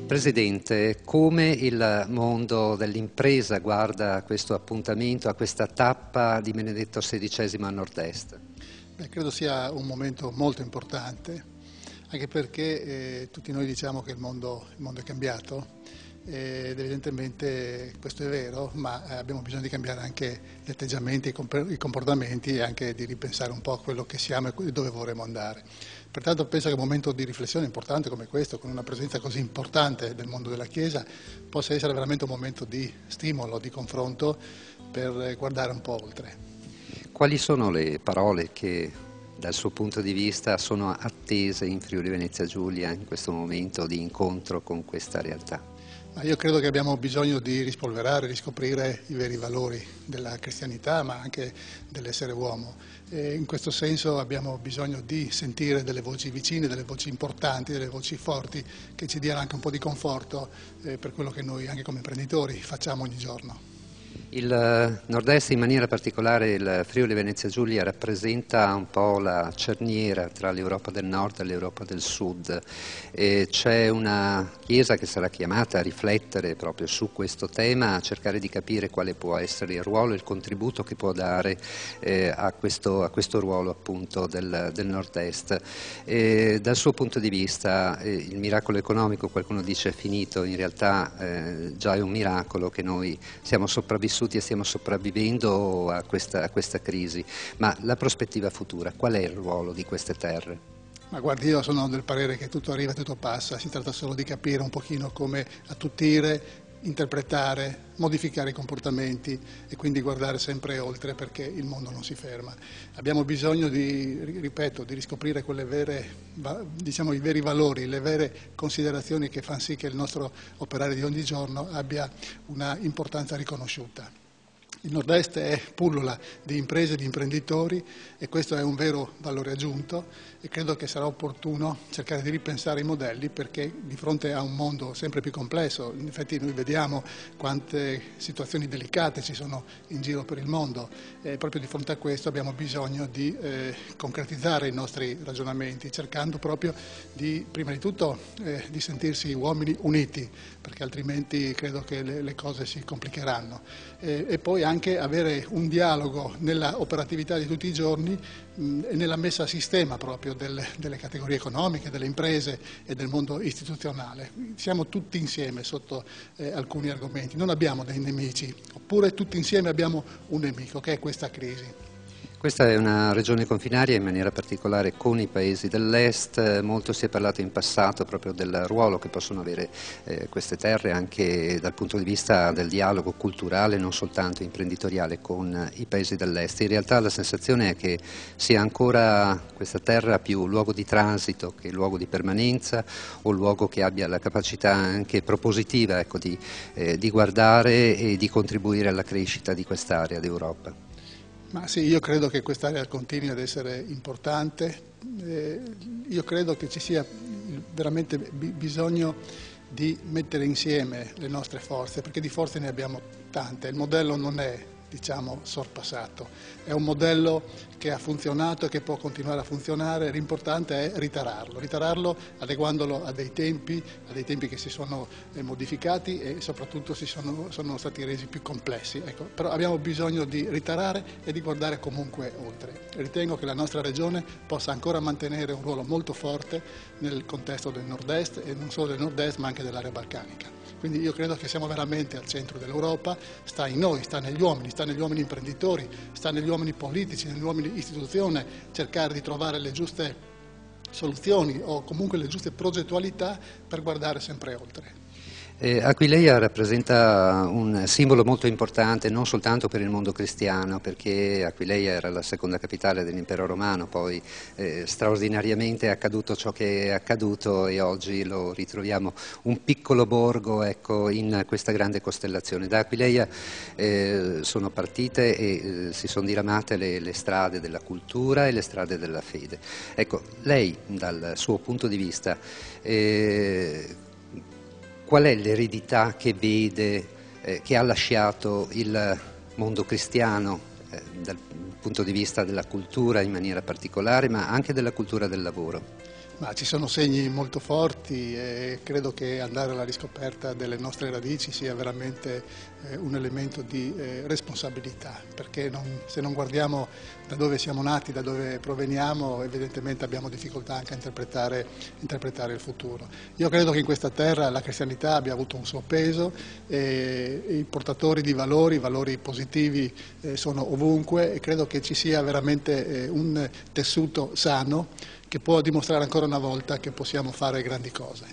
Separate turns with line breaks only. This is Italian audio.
Presidente, come il mondo dell'impresa guarda a questo appuntamento, a questa tappa di Benedetto XVI a Nord-Est?
Credo sia un momento molto importante, anche perché tutti noi diciamo che il mondo è cambiato ed evidentemente questo è vero, ma abbiamo bisogno di cambiare anche gli atteggiamenti, i comportamenti e anche di ripensare un po' a quello che siamo e dove vorremmo andare. Pertanto penso che un momento di riflessione importante come questo, con una presenza così importante del mondo della Chiesa, possa essere veramente un momento di stimolo, di confronto per guardare un po' oltre.
Quali sono le parole che dal suo punto di vista sono attese in Friuli Venezia Giulia in questo momento di incontro con questa realtà?
Ma io credo che abbiamo bisogno di rispolverare, riscoprire i veri valori della cristianità, ma anche dell'essere uomo. E in questo senso abbiamo bisogno di sentire delle voci vicine, delle voci importanti, delle voci forti, che ci diano anche un po' di conforto per quello che noi, anche come imprenditori, facciamo ogni giorno.
Il Nord-Est, in maniera particolare il Friuli Venezia Giulia, rappresenta un po' la cerniera tra l'Europa del Nord e l'Europa del Sud. C'è una Chiesa che sarà chiamata a riflettere proprio su questo tema, a cercare di capire quale può essere il ruolo e il contributo che può dare a questo ruolo appunto del Nord-Est. Dal suo punto di vista il miracolo economico, qualcuno dice è finito, in realtà già è un miracolo che noi siamo sopravvissuti e stiamo sopravvivendo a questa crisi, ma la prospettiva futura, qual è il ruolo di queste terre?
Ma guardi, io sono del parere che tutto arriva e tutto passa, si tratta solo di capire un pochino come attutire, interpretare, modificare i comportamenti e quindi guardare sempre oltre perché il mondo non si ferma. Abbiamo bisogno ripeto, di riscoprire quelle vere, diciamo, i veri valori, le vere considerazioni che fanno sì che il nostro operare di ogni giorno abbia una importanza riconosciuta. Il Nord-Est pullula di imprese, di imprenditori e questo è un vero valore aggiunto e credo che sarà opportuno cercare di ripensare i modelli perché di fronte a un mondo sempre più complesso, in effetti noi vediamo quante situazioni delicate ci sono in giro per il mondo e proprio di fronte a questo abbiamo bisogno di concretizzare i nostri ragionamenti cercando proprio di, prima di tutto, di sentirsi uomini uniti perché altrimenti credo che le cose si complicheranno e poi anche avere un dialogo nella operatività di tutti i giorni e nella messa a sistema proprio delle categorie economiche, delle imprese e del mondo istituzionale. Siamo tutti insieme sotto alcuni argomenti, non abbiamo dei nemici, oppure tutti insieme abbiamo un nemico che è questa crisi.
Questa è una regione confinaria in maniera particolare con i paesi dell'Est, molto si è parlato in passato proprio del ruolo che possono avere queste terre anche dal punto di vista del dialogo culturale, non soltanto imprenditoriale con i paesi dell'Est. In realtà la sensazione è che sia ancora questa terra più luogo di transito che luogo di permanenza o luogo che abbia la capacità anche propositiva ecco, di guardare e di contribuire alla crescita di quest'area d'Europa.
Ma sì, io credo che quest'area continui ad essere importante, io credo che ci sia veramente bisogno di mettere insieme le nostre forze, perché di forze ne abbiamo tante, il modello non è, diciamo, sorpassato, è un modello che ha funzionato e che può continuare a funzionare, l'importante è ritararlo adeguandolo a dei tempi che si sono modificati e soprattutto sono stati resi più complessi. Ecco, però abbiamo bisogno di ritarare e di guardare comunque oltre. Ritengo che la nostra regione possa ancora mantenere un ruolo molto forte nel contesto del Nord-Est e non solo del Nord-Est ma anche dell'area balcanica. Quindi io credo che siamo veramente al centro dell'Europa, sta in noi, sta negli uomini imprenditori, sta negli uomini politici, negli uomini istituzione, cercare di trovare le giuste soluzioni o comunque le giuste progettualità per guardare sempre oltre.
Aquileia rappresenta un simbolo molto importante non soltanto per il mondo cristiano, perché Aquileia era la seconda capitale dell'impero romano, poi straordinariamente è accaduto ciò che è accaduto e oggi lo ritroviamo un piccolo borgo ecco, in questa grande costellazione. Da Aquileia sono partite e si sono diramate le strade della cultura e le strade della fede. Ecco, lei dal suo punto di vista qual è l'eredità che vede che ha lasciato il mondo cristiano dal punto di vista della cultura in maniera particolare, ma anche della cultura del lavoro.
Ma ci sono segni molto forti e credo che andare alla riscoperta delle nostre radici sia veramente un elemento di responsabilità, perché se non guardiamo da dove siamo nati, da dove proveniamo, evidentemente abbiamo difficoltà anche a interpretare il futuro. Io credo che in questa terra la cristianità abbia avuto un suo peso e i portatori di valori positivi sono ovunque, e credo che ci sia veramente un tessuto sano che può dimostrare ancora una volta che possiamo fare grandi cose.